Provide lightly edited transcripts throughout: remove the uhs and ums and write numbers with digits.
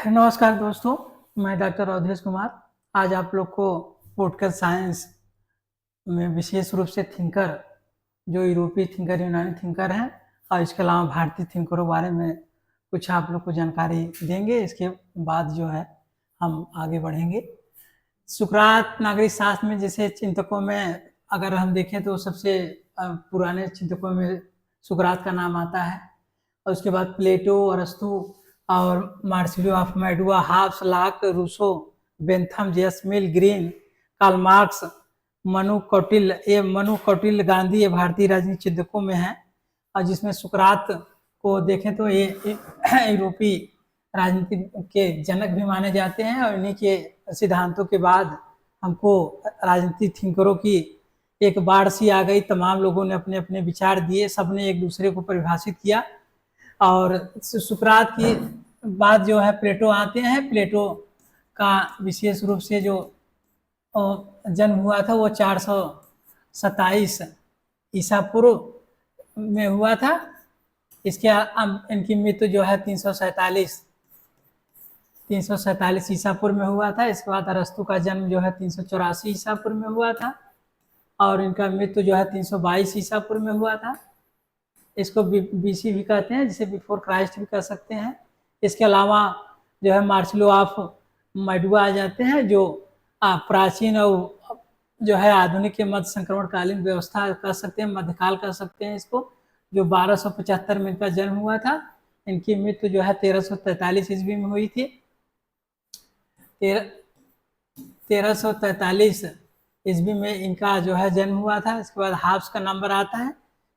नमस्कार दोस्तों, मैं डॉक्टर अवधेश कुमार। आज आप लोग को पॉलिटिकल साइंस में विशेष रूप से थिंकर, जो यूरोपीय थिंकर, यूनानी थिंकर हैं, और इसके अलावा भारतीय थिंकरों के बारे में कुछ आप लोग को जानकारी देंगे। इसके बाद जो है हम आगे बढ़ेंगे। सुकरात नागरिक शास्त्र में जैसे चिंतकों में अगर हम देखें तो सबसे पुराने चिंतकों में सुकरात का नाम आता है, और उसके बाद प्लेटो, अरस्तु और Marsilio of Padua, Hobbes, Locke, Rousseau, Bentham, J S Mill, Green, Karl Marx, Manu Kautilya, ये मनु कौटिल्य गांधी ये भारतीय राजनीतिक चिंतकों में है। और जिसमें सुकरात को देखें तो ये यूरोपीय राजनीति के जनक भी माने जाते हैं, और इन्हीं के सिद्धांतों के बाद हमको राजनीतिक थिंकरों की एक बाढ़ सी आ गई। तमाम लोगों ने अपने अपने विचार दिए, सबने एक दूसरे को परिभाषित किया। और सुकरात की बाद जो है प्लेटो आते हैं। प्लेटो का विशेष रूप से जो जन्म हुआ था वो 427 ईसा पूर्व में हुआ था। इसके इनकी मृत्यु जो है 347 ईसा पूर्व में हुआ था। इसके बाद अरस्तु का जन्म जो है 384 ईसा पूर्व में हुआ था, और इनका मृत्यु जो है 322 ईसा पूर्व में हुआ था। इसको बीसी भी कहते हैं, जिसे बिफोर क्राइस्ट भी कह सकते हैं। इसके अलावा जो है मार्सिलो ऑफ मैडुआ आ जाते हैं, जो प्राचीन और जो है आधुनिक के मध्य संक्रमणकालीन व्यवस्था कह सकते हैं, मध्यकाल कह सकते हैं इसको, जो 1275 में इनका जन्म हुआ था। इनकी मृत्यु जो है 1343 ईस्वी में हुई थी। 1343 ईस्वी में इनका जो है जन्म हुआ था। इसके बाद हाब्स का नंबर आता है।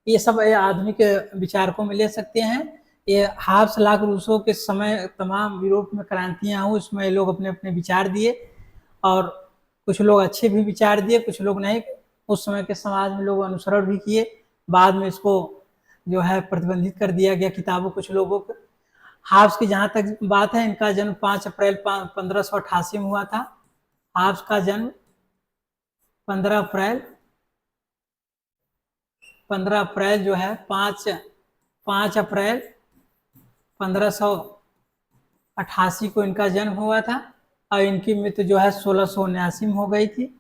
ये सब आधुनिक विचारकों में ले सकते हैं। ये हाब्स, लाक, रूसो के समय तमाम यूरोप में क्रांतियां हुई, उसमें लोग अपने अपने विचार दिए, और कुछ लोग अच्छे भी विचार दिए, कुछ लोग नहीं। उस समय के समाज में लोग अनुसरण भी किए। बाद में इसको जो है प्रतिबंधित कर दिया गया किताबों कुछ लोगों को। हाब्स की जहाँ तक बात है, इनका जन्म 5 अप्रैल 1588 में हुआ था। हाब्स का जन्म 15 अप्रैल जो है 5 अप्रैल 1588 को इनका जन्म हुआ था, और इनकी मृत्यु जो है 1679 में हो गई थी।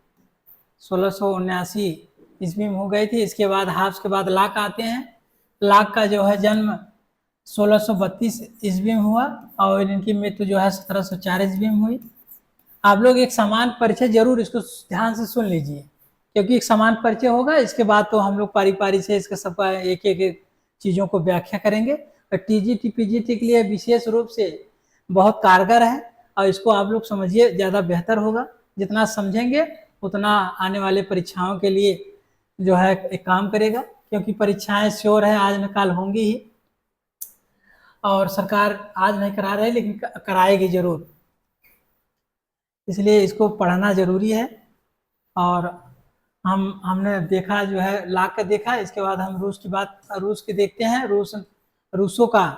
1679 ईस्वी में हो गई थी। इसके बाद हाब्स के बाद लाक आते हैं। लाक का जो है जन्म 1632 ईस्वी में हुआ, और इनकी मृत्यु जो है 1704 ईस्वी में हुई। आप लोग एक समान परिचय जरूर इसको ध्यान से सुन लीजिए, क्योंकि एक समान परिचय होगा। इसके बाद तो हम लोग पारी पारी से इसका सबका एक एक चीज़ों को व्याख्या करेंगे। और टीजीटी पीजीटी के लिए विशेष रूप से बहुत कारगर है, और इसको आप लोग समझिए, ज़्यादा बेहतर होगा। जितना समझेंगे उतना आने वाले परीक्षाओं के लिए जो है एक काम करेगा, क्योंकि परीक्षाएं श्योर है आज न कल होंगी ही, और सरकार आज नहीं करा रही लेकिन कराएगी जरूर, इसलिए इसको पढ़ना जरूरी है। और हमने देखा जो है लाक का देखा। इसके बाद हम रूस के देखते हैं। रूसो का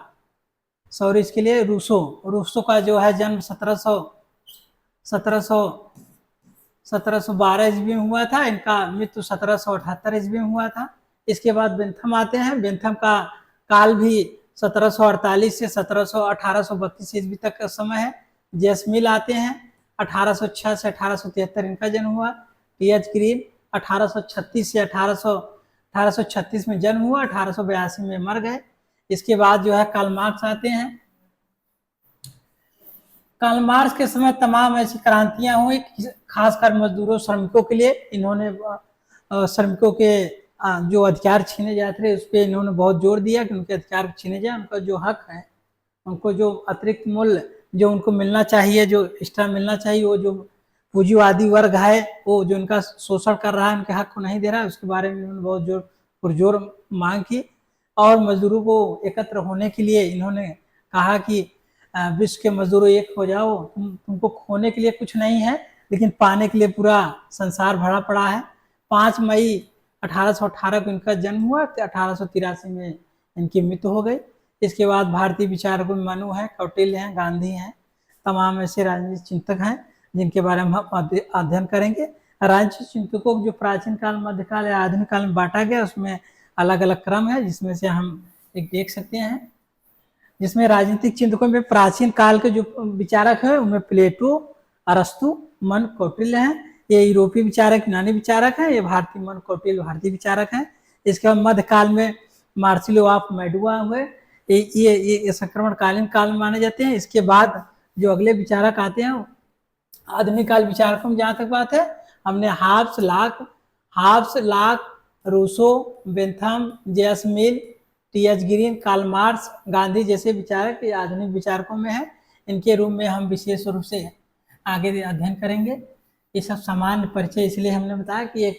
सॉरी इसके लिए रूसो का जो है जन्म 1712 ईस्वी में हुआ था। इनका मृत्यु 1778 ईस्वी में हुआ था। इसके बाद बेंथम आते हैं। बेंथम का काल भी 1748 से 1832 ईस्वी तक का समय है। जेसमिल आते हैं। 1806 से 1873 इनका जन्म हुआ। टी.एच. ग्रीन 1836 से 1836 में जन्म हुआ, 1882 में मर गए। इसके बाद जो है कार्ल मार्क्स आते हैं। कार्ल मार्क्स के समय तमाम ऐसी क्रांतियां हुई, खासकर मजदूरों, श्रमिकों के लिए। इन्होंने श्रमिकों के जो अधिकार छीने जाते थे उस पर इन्होंने बहुत जोर दिया कि उनके अधिकार छीने जाए। उनका जो हक है, उनको जो अतिरिक्त मूल्य जो उनको मिलना चाहिए, जो एक्स्ट्रा मिलना चाहिए, वो जो पूंजीवादी वर्ग है वो जो उनका शोषण कर रहा है, उनके हक को नहीं दे रहा है, उसके बारे में इन्होंने बहुत पुरजोर मांग की। और मजदूरों को एकत्र होने के लिए इन्होंने कहा कि विश्व के मजदूरों एक हो जाओ, तुमको खोने के लिए कुछ नहीं है, लेकिन पाने के लिए पूरा संसार भरा पड़ा है। 5 मई 1818 को इनका जन्म हुआ। 1883 में इनकी मृत्यु हो गई। इसके बाद भारतीय विचारकों में मनु हैं, कौटिल्य हैं, गांधी हैं, तमाम ऐसे राजनीतिक चिंतक हैं जिनके बारे में हम अध्ययन करेंगे। राजनीतिक चिंतकों को जो प्राचीन काल, मध्यकाल या आधुनिक काल में बांटा गया, उसमें अलग अलग क्रम है, जिसमें से हम एक देख सकते हैं। जिसमें राजनीतिक चिंतकों में प्राचीन काल के जो विचारक हैं उनमें प्लेटो, अरस्तु, मन कौटिल्य हैं। ये यूरोपीय विचारक यूनानी विचारक हैं, ये भारतीय मन कौटिल्य भारतीय विचारक हैं। इसके बाद मध्यकाल में मार्सिलो ऑफ मैडुआ हुए, ये संक्रमणकालीन काल में माने जाते हैं। इसके बाद जो अगले विचारक आते हैं आधुनिक काल विचारकों में जहाँ तक बात है, हमने Hobbes, Locke, Rousseau, Bentham, J S Mill, T H. Green, Karl Marx, Gandhi जैसे विचारक ये आधुनिक विचारकों में है। इनके रूप में हम विशेष रूप से आगे अध्ययन करेंगे। ये सब सामान्य परिचय इसलिए हमने बताया कि एक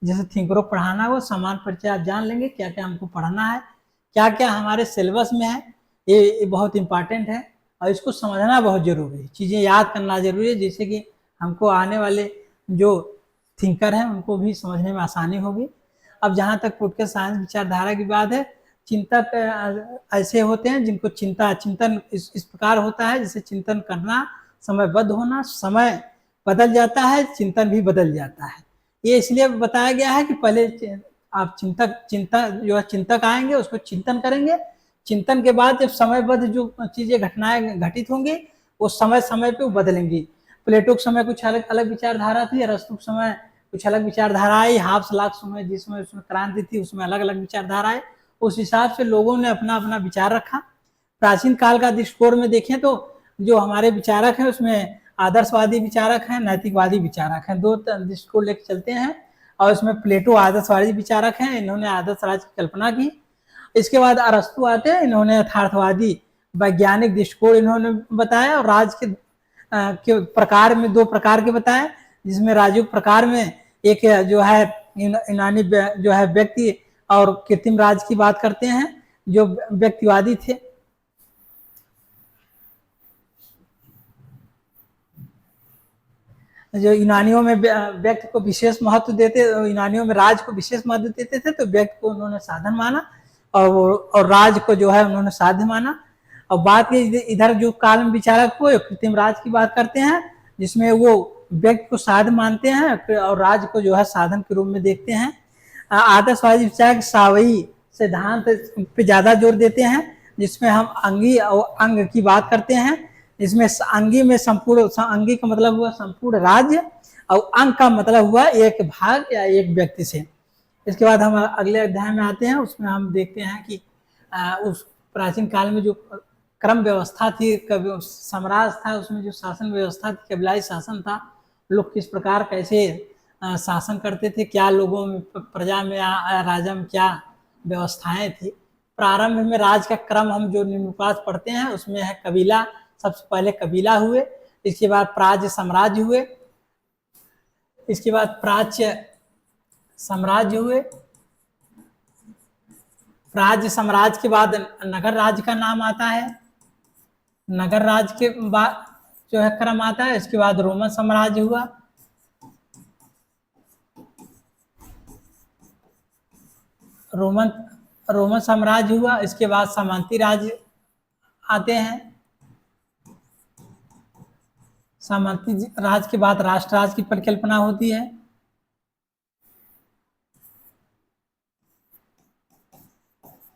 जैसे थिंकरों पढ़ाना वो सामान्य परिचय आप जान लेंगे, क्या क्या हमको पढ़ना है, क्या क्या हमारे सिलेबस में है, ये बहुत इंपॉर्टेंट है और इसको समझना बहुत जरूरी है, चीज़ें याद करना जरूरी है, जिससे कि हमको आने वाले जो थिंकर हैं उनको भी समझने में आसानी होगी। अब जहाँ तक पॉलिटिकल साइंस विचारधारा की बात है, चिंतक ऐसे होते हैं जिनको चिंतन इस प्रकार होता है, जैसे चिंतन करना, समयबद्ध होना, समय बदल जाता है, चिंतन भी बदल जाता है। ये इसलिए बताया गया है कि पहले आप चिंतक आएंगे, उसको चिंतन करेंगे, चिंतन के बाद जब समयबद्ध जो चीजें घटनाएं घटित होंगी वो समय समय पे बदलेंगी। प्लेटो के समय कुछ अलग अलग विचारधारा थी, अरस्तु के समय कुछ अलग विचारधारा आई, हाब्स लॉक समय जिसमें उसमें क्रांति थी उसमें अलग अलग विचारधारा है। उस हिसाब से लोगों ने अपना अपना विचार रखा। प्राचीन काल का दृष्टिकोण में देखें तो जो हमारे विचारक हैं उसमें आदर्शवादी विचारक हैं, नैतिकवादी विचारक हैं, दो दृष्टिकोण लेकर चलते हैं। और इसमें प्लेटो आदर्शवादी विचारक हैं, इन्होंने आदर्श राज्य की कल्पना की। इसके बाद अरस्तु आते हैं, इन्होंने यथार्थवादी वैज्ञानिक दृष्टिकोण इन्होंने बताया और राज के प्रकार में दो प्रकार के बताए, जिसमें राजयुग प्रकार में एक जो है यूनानी जो है व्यक्ति और कृत्रिम राज की बात करते हैं जो व्यक्तिवादी थे। जो यूनानियों में व्यक्ति को विशेष महत्व देते, यूनानियों में राज को विशेष महत्व देते थे, तो व्यक्ति को उन्होंने साधन माना और राज को जो है उन्होंने साध्य माना। और बात इधर जो काल में विचारक को कृत्रिम राज की बात करते हैं, जिसमें वो व्यक्ति को साधन मानते हैं और राज को जो है साधन के रूप में देखते हैं। आदर्शवादी विचारक सावयी सिद्धांत पे ज्यादा जोर देते हैं, जिसमें हम अंगी और अंग की बात करते हैं, इसमें अंगी में संपूर्ण, अंगी का मतलब हुआ संपूर्ण राज्य और अंग का मतलब हुआ एक भाग या एक व्यक्ति से। इसके बाद हम अगले अध्याय में आते हैं, उसमें हम देखते हैं कि उस प्राचीन काल में जो क्रम व्यवस्था थी, साम्राज्य था, उसमें जो शासन व्यवस्था थी, कबीलाई शासन था, लोग किस प्रकार कैसे शासन करते थे, क्या लोगों में प्रजा में राजा में क्या व्यवस्थाएं थी। प्रारंभ में राज का क्रम हम जो निम्नपात पढ़ते हैं उसमें है कबीला, सबसे पहले कबीला हुए, इसके बाद प्राज्य साम्राज्य हुए, इसके बाद प्राच्य साम्राज्य हुए, प्राज्य साम्राज्य के बाद नगर राज्य का नाम आता है, नगर राज्य के बाद जो है क्रम आता है, इसके बाद रोमन साम्राज्य हुआ, रोमन साम्राज्य हुआ, इसके बाद सामंती राज्य आते हैं, सामंती राज के बाद राष्ट्र राज की परिकल्पना होती है,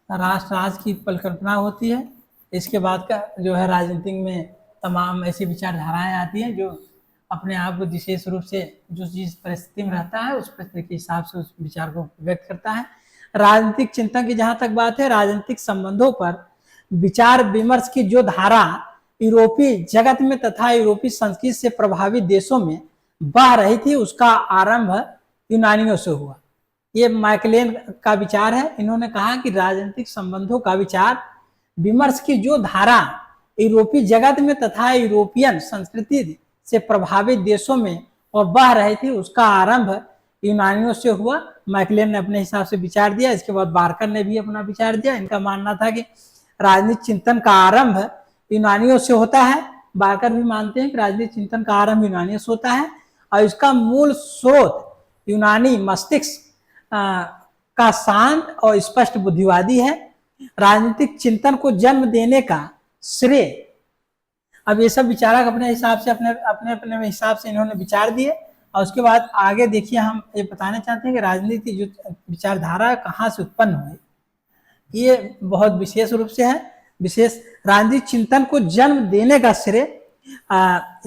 राष्ट्र राज की परिकल्पना होती है। इसके बाद का जो है राजनीति में तमाम ऐसी विचारधाराएं आती हैं जो अपने आप को विशेष रूप से जो चीज परिस्थिति में रहता है उस परिस्थिति के हिसाब से उस विचार को व्यक्त करता है। राजनीतिक चिंतन की जहां तक बात है, राजनीतिक संबंधों पर विचार विमर्श की जो धारा यूरोपीय जगत में तथा यूरोपीय संस्कृति से प्रभावित देशों में बह रही थी, उसका आरंभ यूनानियों से हुआ। ये मैकलेन का विचार है। इन्होंने कहा कि राजनीतिक संबंधों का विचार विमर्श की जो धारा यूरोपीय जगत में तथा यूरोपियन संस्कृति से प्रभावित देशों में और बह रही थी, उसका आरंभ यूनानियों से हुआ। मैकलेन ने अपने हिसाब से विचार दिया। इसके बाद बार्कर ने भी अपना विचार दिया। इनका मानना था कि राजनीतिक चिंतन का आरंभ यूनानियों से होता है। बार्कर भी मानते हैं कि राजनीतिक चिंतन का आरंभ यूनानियों से होता है और इसका मूल स्रोत यूनानी मस्तिष्क का शांत और स्पष्ट बुद्धिवादी है। राजनीतिक चिंतन को जन्म देने का श्रेय, अब ये सब विचारक अपने हिसाब से अपने हिसाब से इन्होंने विचार दिए। और उसके बाद आगे देखिए, हम ये बताना चाहते हैं कि राजनीति जो विचारधारा कहाँ से उत्पन्न हुई, ये बहुत विशेष रूप से है। विशेष राजनीतिक चिंतन को जन्म देने का श्रेय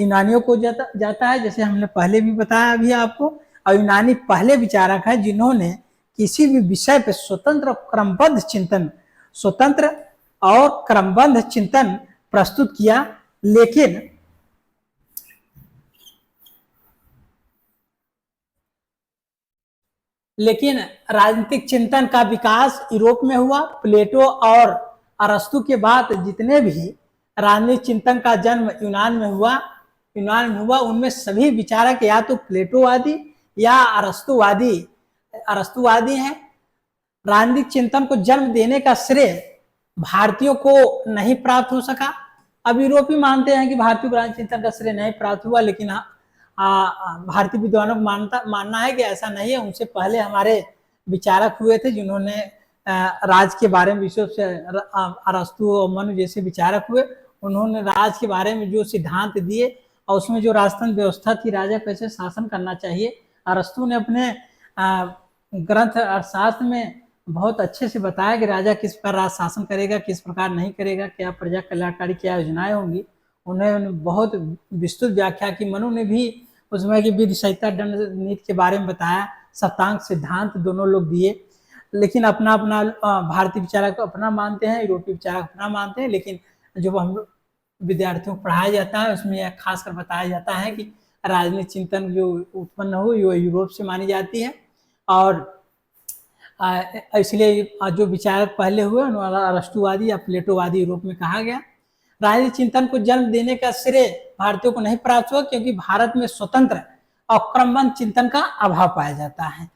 यूनानियों को जाता है, जैसे हमने पहले भी बताया अभी आपको। और यूनानी पहले विचारक है जिन्होंने किसी भी विषय पर स्वतंत्र और क्रमबद्ध चिंतन प्रस्तुत किया। लेकिन राजनीतिक चिंतन का विकास यूरोप में हुआ। प्लेटो और अरस्तु के बाद जितने भी राजनीतिक चिंतन का जन्म यूनान में हुआ उनमें सभी विचारक या तो प्लेटोवादी या अरस्तुवादी हैं। राजनीतिक चिंतन को जन्म देने का श्रेय भारतीयों को नहीं प्राप्त हो सका। अब यूरोपीय मानते हैं कि भारतीय को राजनीतिक चिंतन का श्रेय नहीं प्राप्त हुआ, लेकिन भारतीय विद्वानों को मानना है कि ऐसा नहीं है। उनसे पहले हमारे विचारक हुए थे जिन्होंने राज के बारे में, विशेष से अरस्तु और मनु जैसे विचारक हुए, उन्होंने राज के बारे में जो सिद्धांत दिए और उसमें जो राजतंत्र व्यवस्था थी, राजा कैसे शासन करना चाहिए, अरस्तु ने अपने ग्रंथ अर्थशास्त्र में बहुत अच्छे से बताया कि राजा किस प्रकार राज शासन करेगा, किस प्रकार नहीं करेगा, क्या प्रजा कल्याणकारी क्या योजनाएं होंगी। उन्होंने बहुत विस्तृत व्याख्या की। मनु ने भी उसमें कि विधि संहिता दंड नीति के बारे में बताया, सप्तांग सिद्धांत दोनों लोग दिए। लेकिन अपना अपना भारतीय विचारक अपना मानते हैं, यूरोपीय विचारक अपना मानते हैं। लेकिन जो हम विद्यार्थियों को पढ़ाया जाता है उसमें यह खासकर बताया जाता है कि राजनीतिक चिंतन जो उत्पन्न हुई वो यूरोप से मानी जाती है। और इसलिए जो विचारक पहले हुए अरस्तुवादी या प्लेटोवादी यूरोप में कहा गया। राजनीतिक चिंतन को जन्म देने का श्रेय भारतीयों को नहीं प्राप्त हुआ क्योंकि भारत में स्वतंत्र और क्रमबद्ध चिंतन का अभाव पाया जाता है।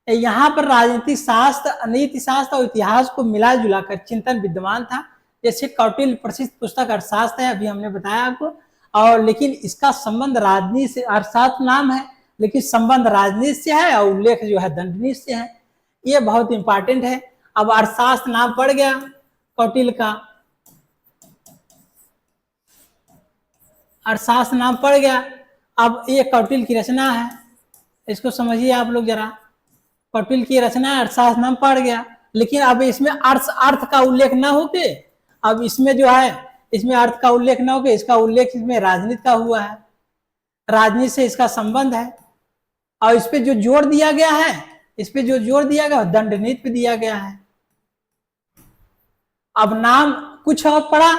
यहाँ पर राजनीतिक शास्त्र, नीति शास्त्र और इतिहास को मिला जुला कर चिंतन विद्यमान था। जैसे कौटिल्य प्रसिद्ध पुस्तक अर्थशास्त्र है, अभी हमने बताया आपको, और लेकिन इसका संबंध राजनीति से, अर्थशास्त्र नाम है लेकिन संबंध राजनीति से है और उल्लेख जो है दंडनीति से है। ये बहुत इंपॉर्टेंट है। अब अर्थशास्त्र नाम पड़ गया कौटिल्य का, अर्थशास्त्र नाम पड़ गया। अब ये कौटिल्य की रचना है, इसको समझिए आप लोग जरा। कौटिल्य की रचना अर्थशास्त्र नाम पड़ गया, लेकिन अब इसमें अर्थ का उल्लेख न होके, अब इसमें जो है इसमें अर्थ का उल्लेख न होके इसका उल्लेख इसमें राजनीति का हुआ है। राजनीति से इसका संबंध है और इस पे जो जोर दिया गया है, दंड नीति पे दिया गया है। अब नाम कुछ और पड़ा,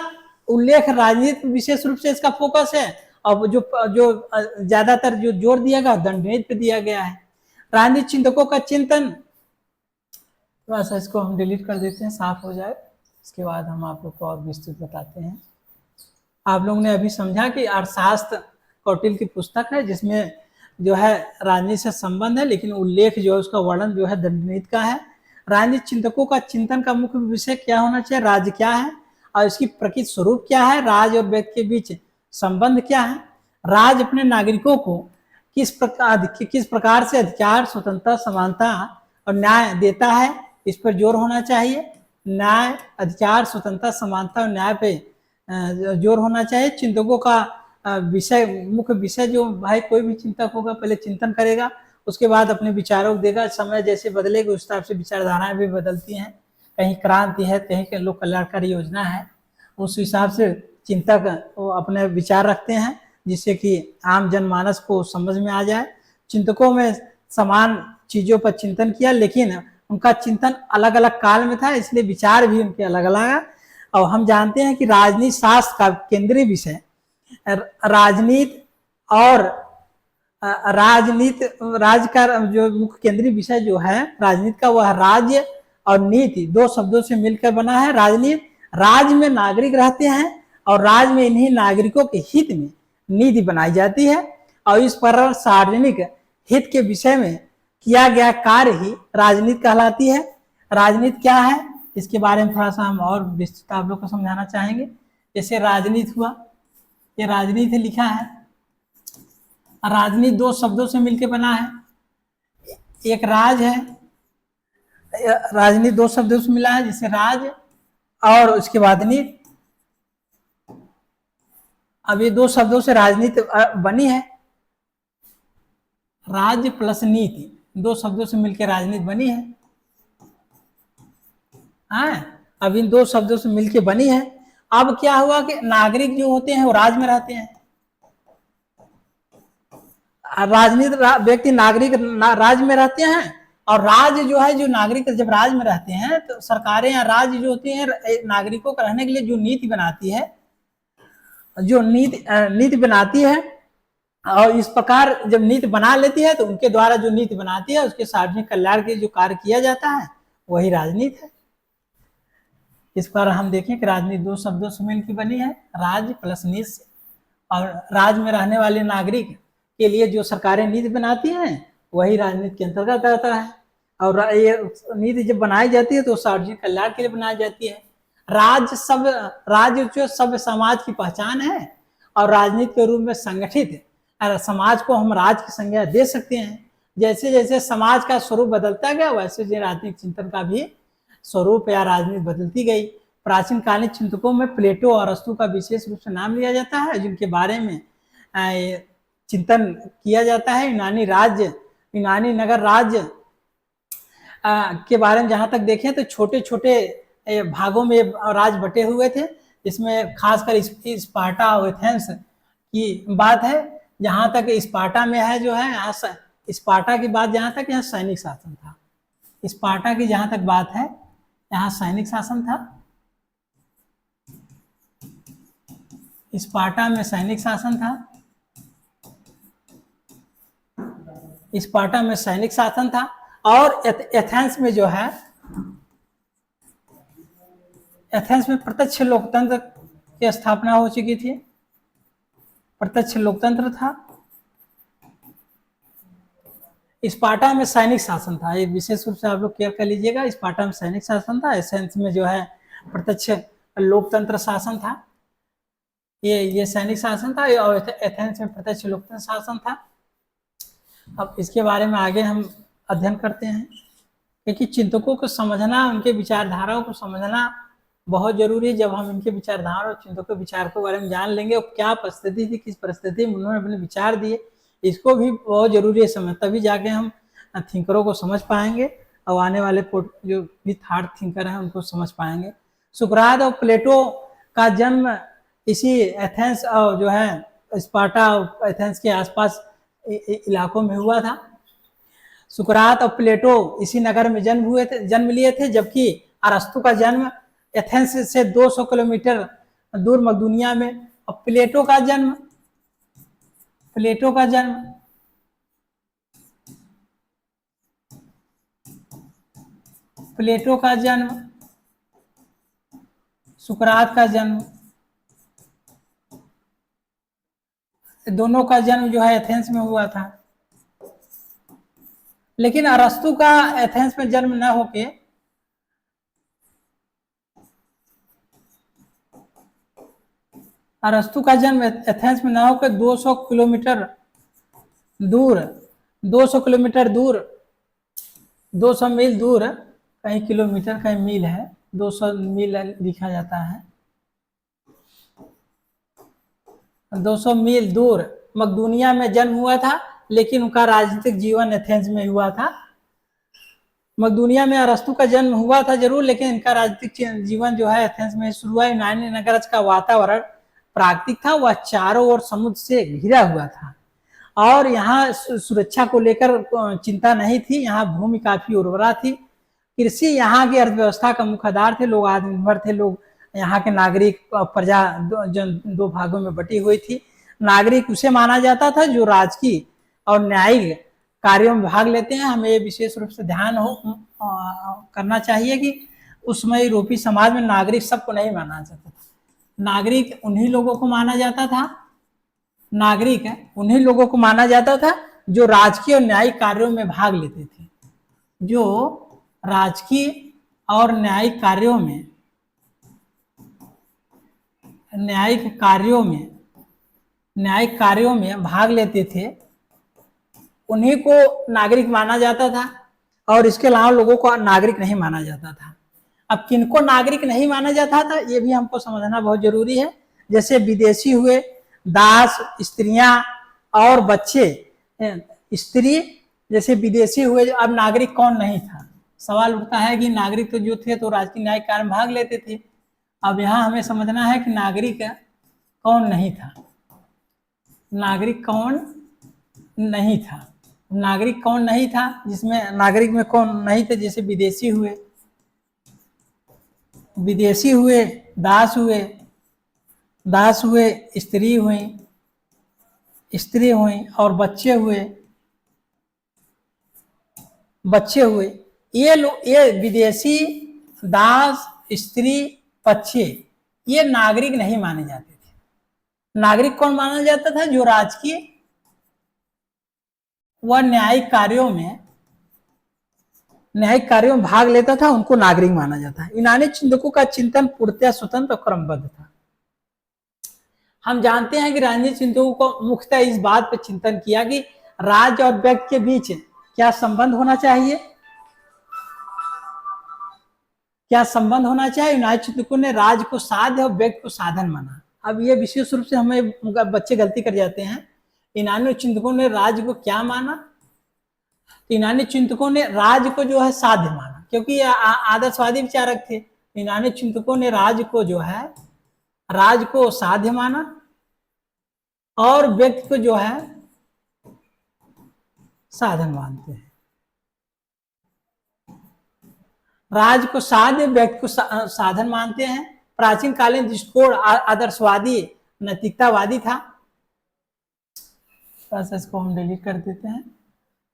उल्लेख राजनीति विशेष रूप से इसका फोकस है। अब जो ज्यादातर जो जोर दिया गया दंड नीति पे दिया गया है। राजनीतिक चिंतकों का चिंतन, थोड़ा सा इसको हम डिलीट कर देते हैं, साफ हो जाए, इसके बाद हम आप लोग को और विस्तृत बताते हैं। आप लोगों ने अभी समझा कि अर्थशास्त्र कौटिल्य की पुस्तक है जिसमें जो है राजनीति से संबंध है, लेकिन उल्लेख जो है उसका वर्णन जो है दंडनीति का है। राजनीतिक चिंतकों का चिंतन का मुख्य विषय क्या होना चाहिए, राज्य क्या है और इसकी प्रकृति स्वरूप क्या है, राज और व्यक्ति के बीच संबंध क्या है, राज अपने नागरिकों को किस प्रकार से अधिकार, स्वतंत्रता, समानता और न्याय देता है, इस पर जोर होना चाहिए। न्याय, अधिकार, स्वतंत्रता, समानता और न्याय पे जोर होना चाहिए। चिंतकों का विषय, मुख्य विषय जो भाई कोई भी चिंतक होगा पहले चिंतन करेगा, उसके बाद अपने विचारों को देगा। समय जैसे बदलेगा उस हिसाब से विचारधाराएं भी बदलती हैं, कहीं क्रांति है, कहीं लोक कल्याणकारी योजना है, उस हिसाब से चिंतक वो अपने विचार रखते हैं जिससे कि आम जनमानस को समझ में आ जाए। चिंतकों में समान चीजों पर चिंतन किया, लेकिन उनका चिंतन अलग अलग काल में था, इसलिए विचार भी उनके अलग अलग है। और हम जानते हैं कि राजनीति शास्त्र का केंद्रीय विषय राजनीति और राज्य का जो मुख्य केंद्रीय विषय जो है राजनीति का, वह राज्य और नीति दो शब्दों से मिलकर बना है। राजनीति, राज्य में नागरिक रहते हैं और राज्य में इन्हीं नागरिकों के हित में नीति बनाई जाती है और इस पर सार्वजनिक हित के विषय में किया गया कार्य ही राजनीति कहलाती है। राजनीति क्या है इसके बारे में थोड़ा सा हम और विस्तृत आप लोग को समझाना चाहेंगे। जैसे राजनीति हुआ, ये राजनीति लिखा है, राजनीति दो शब्दों से मिलकर बना है, एक राज है, राजनीति दो शब्दों से मिला है जैसे राज और उसके बाद नीति। अब ये दो शब्दों से राजनीति बनी है, राज्य प्लस नीति दो शब्दों से मिलकर राजनीति बनी है। हाँ, अब इन दो शब्दों से मिलकर बनी है अब क्या हुआ कि नागरिक जो होते हैं वो राज में रहते हैं, राजनीतिक व्यक्ति नागरिक राज में रहते हैं, और राज्य जो है, जो नागरिक जब राज में रहते हैं तो सरकारें या राज्य जो होती हैं नागरिकों का रहने के लिए जो नीति बनाती है, जो नीति बनाती है, और इस प्रकार जब नीति बना लेती है तो उनके द्वारा जो नीति बनाती है उसके सार्वजनिक कल्याण के जो कार्य किया जाता है वही राजनीति है। इस पर हम देखें कि राजनीति दो शब्दों से मिलकर बनी है, राज प्लस नीति से, और राज्य में रहने वाले नागरिक के लिए जो सरकारें नीति बनाती हैं वही राजनीति के अंतर्गत आता है, और ये नीति जब बनाई जाती है तो सार्वजनिक कल्याण के लिए बनाई जाती है। राज्य जो सभ्य समाज की पहचान है, और राजनीति के रूप में संगठित समाज को हम राज्य की संज्ञा दे सकते हैं। जैसे जैसे समाज का स्वरूप बदलता गया वैसे राजनीतिक चिंतन का भी स्वरूप या राजनीति बदलती गई। प्राचीन कालीन चिंतकों में प्लेटो और अरस्तु का विशेष रूप से नाम लिया जाता है, जिनके बारे में चिंतन किया जाता है। यूनानी नगर राज्य के बारे में जहां तक देखें तो छोटे छोटे भागों में राज्य बटे हुए थे, इसमें खासकर स्पार्टा और एथेंस की बात है। जहां तक स्पार्टा में है जो है, यहाँ स्पार्टा की बात जहां तक, यहाँ सैनिक शासन था। स्पार्टा की जहां तक बात है यहाँ सैनिक शासन था, स्पार्टा में सैनिक शासन था, स्पार्टा में सैनिक शासन था। और एथेंस में जो है, एथेंस में प्रत्यक्ष लोकतंत्र की स्थापना हो चुकी थी, प्रत्यक्ष लोकतंत्र था। स्पार्टा में सैनिक शासन था, ये विशेष रूप से आप लोग केयर कर लीजिएगा। स्पार्टा में सैनिक शासन था, एथेंस में जो है प्रत्यक्ष लोकतंत्र शासन था। ये सैनिक शासन था और एथेंस में प्रत्यक्ष लोकतंत्र शासन था। अब इसके बारे में आगे हम अध्ययन करते हैं, क्योंकि चिंतकों को समझना, उनके विचारधाराओं को समझना बहुत जरूरी है। जब हम इनके विचारधारा और चिंतकों के विचार के बारे में जान लेंगे, और क्या परिस्थिति थी, किस परिस्थिति में उन्होंने अपने विचार दिए, इसको भी बहुत जरूरी है समझ, तभी जाके हम थिंकरों को समझ पाएंगे और आने वाले जो भी थर्ड थिंकर हैं उनको समझ पाएंगे। सुकरात और प्लेटो का जन्म इसी एथेंस और जो है स्पार्टा और एथेंस के आसपास इलाकों में हुआ था। सुकरात और प्लेटो इसी नगर में जन्म लिए थे, जबकि अरस्तु का जन्म एथेंस से 200 किलोमीटर दूर मकदूनिया में। और प्लेटो का जन्म सुकरात का जन्म, दोनों का जन्म जो है एथेंस में हुआ था। लेकिन अरस्तु का एथेंस में जन्म न होके अरस्तु का जन्म एथेंस में न होकर 200 किलोमीटर दूर 200 मील दूर, कहीं किलोमीटर कहीं मील है, 200 मील लिखा जाता है, 200 मील दूर मकदूनिया में जन्म हुआ था। लेकिन उनका राजनीतिक जीवन एथेंस में हुआ था। मकदूनिया में अरस्तु का जन्म हुआ था जरूर, लेकिन इनका राजनीतिक जीवन जो है एथेंस में शुरू हुआ। यूनानी नगर का वातावरण प्राकृतिक था, वह चारों ओर समुद्र से घिरा हुआ था, और यहाँ सुरक्षा को लेकर चिंता नहीं थी। यहाँ भूमि काफी उर्वरा थी, कृषि यहाँ की अर्थव्यवस्था का मुख्य आधार थे, लोग आत्मनिर्भर थे। लोग यहाँ के नागरिक प्रजा दो भागों में बटी हुई थी। नागरिक उसे माना जाता था जो राजकीय और न्यायिक कार्यों में भाग लेते हैं। हमें विशेष रूप से ध्यान करना चाहिए कि उस समय यूरोपीय समाज में नागरिक सबको नहीं माना जाता था। नागरिक उन्हीं लोगों को माना जाता था जो राजकीय और न्यायिक कार्यों में भाग लेते थे, जो राजकीय और न्यायिक कार्यों में भाग लेते थे, उन्हीं को नागरिक माना जाता था। और इसके अलावा लोगों को नागरिक नहीं माना जाता था। अब किनको नागरिक नहीं माना जाता था ये भी हमको समझना बहुत जरूरी है। जैसे विदेशी हुए, दास, स्त्रियां और बच्चे। स्त्री जैसे विदेशी हुए, अब नागरिक कौन नहीं था? सवाल उठता है कि नागरिक तो जो थे तो राजकीय न्यायिक कार्य में भाग लेते थे, अब यहाँ हमें समझना है कि नागरिक कौन नहीं था। नागरिक कौन नहीं था? नागरिक कौन नहीं था? जिसमें नागरिक में कौन नहीं थे? जैसे विदेशी हुए, विदेशी हुए, दास हुए, दास हुए, स्त्री हुई, स्त्री हुई, और बच्चे हुए, बच्चे हुए। ये लोग, ये विदेशी, दास, स्त्री, बच्चे, ये नागरिक नहीं माने जाते थे। नागरिक कौन माना जाता था? जो राजकीय व न्यायिक कार्यों में, न्यायिक कार्यों में भाग लेता था, उनको नागरिक माना जाता है। यूनानी चिंतकों का चिंतन पूर्णतः स्वतंत्र और क्रमबद्ध था। हम जानते हैं कि राजनीतिक चिंतकों को मुख्यतः इस बात पर चिंतन किया कि राज्य और व्यक्ति के बीच क्या संबंध होना चाहिए, क्या संबंध होना चाहिए। यूनानी चिंतकों ने राज्य को साध्य और व्यक्ति को साधन माना। अब ये विशेष रूप से हमें बच्चे गलती कर जाते हैं। यूनानी चिंतकों ने राज्य को क्या माना? तो यूनानी चिंतकों ने राज्य को जो है साध्य माना, क्योंकि ये आदर्शवादी विचारक थे। यूनानी चिंतकों ने राज्य को जो है, राज्य को साध्य माना, और व्यक्ति को जो है साधन मानते हैं। राज्य को साध्य, व्यक्ति को साधन मानते हैं। प्राचीन कालीन दृष्टिकोण आदर्शवादी, नैतिकतावादी था। इसको हम डिलीट कर देते हैं।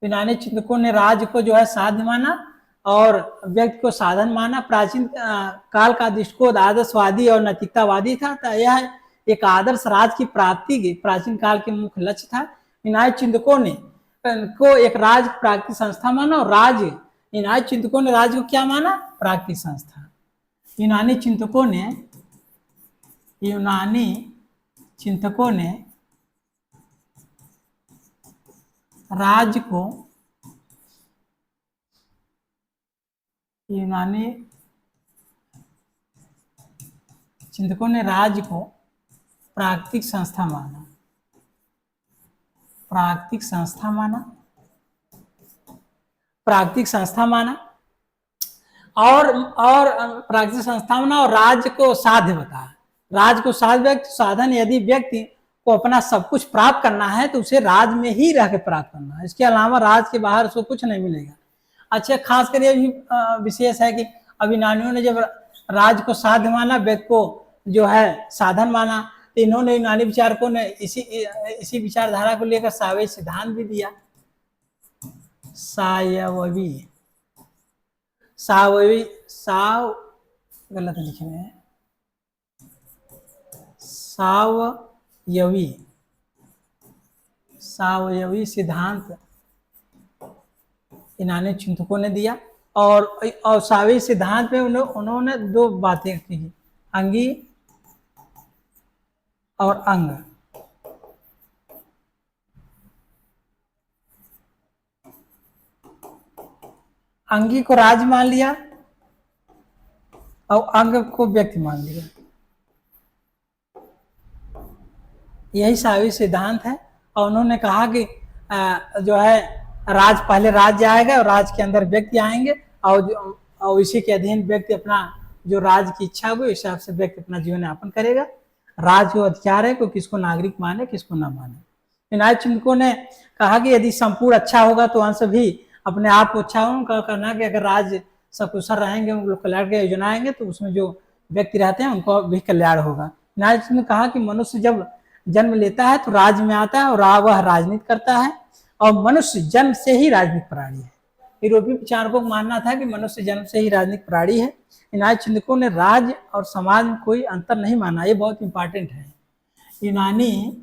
यूनानी चिंतकों ने राज्य को जो है साध्य माना और व्यक्ति को साधन माना। प्राचीन काल का दृष्टिकोण आदर्शवादी और नैतिकतावादी था। तो यह एक आदर्श राज्य की प्राप्ति के प्राचीन काल के मुख्य लक्ष्य था। यूनानी चिंतकों ने को एक राज्य प्राकृतिक संस्था माना, और राज्य, यूनानी चिंतकों ने राज्य को क्या माना? प्राकृतिक संस्था। यूनानी चिंतकों ने राज्य को, यूनानी चिंतकों ने राज्य को प्राकृतिक संस्था माना, प्राकृतिक संस्था माना, प्राकृतिक संस्था माना, और प्राकृतिक संस्था माना, और राज्य को साध्य बताया। राज्य को साध्य, व्यक्ति साधन। यदि व्यक्ति को अपना सब कुछ प्राप्त करना है तो उसे राज्य में ही रह के प्राप्त करना है, इसके अलावा राज्य के बाहर उसको कुछ नहीं मिलेगा। अच्छा, खासकर ये भी विशेष है कि अब यूनानियों ने जब राज्य को साध्य माना, व्यक्ति को जो है साधन माना, तो इन्होंने, यूनानी विचारकों ने इसी विचारधारा को लेकर सावयवी सिद्धांत भी दिया। सावयवी, गलत लिखे हैं, सावयवी सिद्धांत यूनानी चिंतकों ने दिया। और सावयवी सिद्धांत में उन्होंने दो बातें की, अंगी और अंग। अंगी को राज्य मान लिया और अंग को व्यक्ति मान लिया। यही सावयवी सिद्धांत है। और उन्होंने कहा कि जो है राज, पहले राज्य आएगा और राज्य के अंदर व्यक्ति आएंगे, और इसी के अधीन व्यक्ति अपना जो राज्य की इच्छा हुई उस हिसाब से व्यक्ति अपना जीवन यापन करेगा। राज्य को अधिकार है, कोई किसको नागरिक माने किसको ना माने। यूनानी चिंतकों ने कहा कि यदि संपूर्ण अच्छा होगा तो अंश भी अपने आप को अच्छा होगा करना, कि अगर राज्य सकुशल रहेंगे, उन लोग कल्याण की योजना आएंगे तो उसमें जो व्यक्ति रहते हैं उनको भी कल्याण होगा। यूनानी चिंतकों ने कहा कि मनुष्य जब जन्म लेता है तो राज्य में आता है और वह राजनीति करता है, और मनुष्य जन्म से ही राजनीतिक प्राणी है। यूरोपीय विचारकों को मानना था कि मनुष्य जन्म से ही राजनीतिक प्राणी है। यूनानी चिंतकों ने राज्य और समाज में कोई अंतर नहीं माना। ये बहुत इंपॉर्टेंट है। यूनानी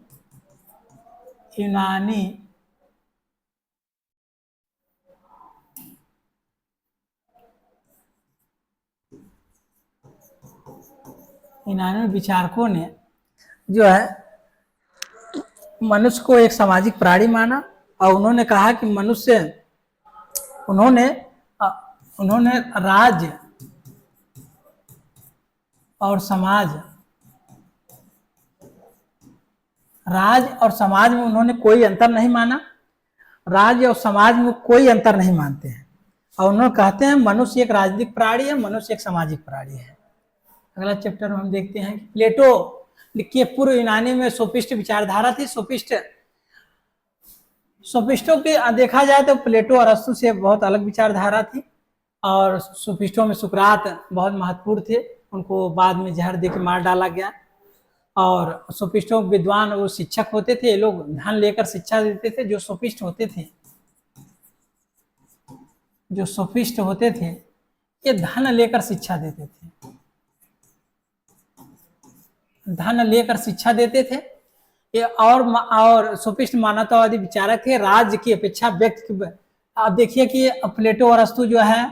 विचारकों ने जो है मनुष्य को एक सामाजिक प्राणी माना, और उन्होंने कहा कि मनुष्य, उन्होंने राज्य और समाज, राज्य और समाज में उन्होंने कोई अंतर नहीं माना। राज्य और समाज में कोई अंतर नहीं मानते हैं, और उन्होंने कहते हैं मनुष्य एक राजनीतिक प्राणी है, मनुष्य एक सामाजिक प्राणी है। अगला चैप्टर में हम देखते हैं कि प्लेटो के पूर्व यूनानी में सोफिस्ट विचारधारा थी। सोफिस्टों के देखा जाए तो प्लेटो और अरस्तु से बहुत अलग विचारधारा थी, और सोफिस्टों में सुकरात बहुत महत्वपूर्ण थे। उनको बाद में जहर दे के मार डाला गया। और सोफिस्टों विद्वान वो शिक्षक होते थे, ये लोग धन लेकर शिक्षा देते थे। जो सोफिस्ट होते थे ये धन लेकर शिक्षा देते थे, ये और सोफिस्ट मानवतावादी विचारक थे, राज्य की अपेक्षा व्यक्ति। आप देखिए कि प्लेटो और अरस्तु जो है,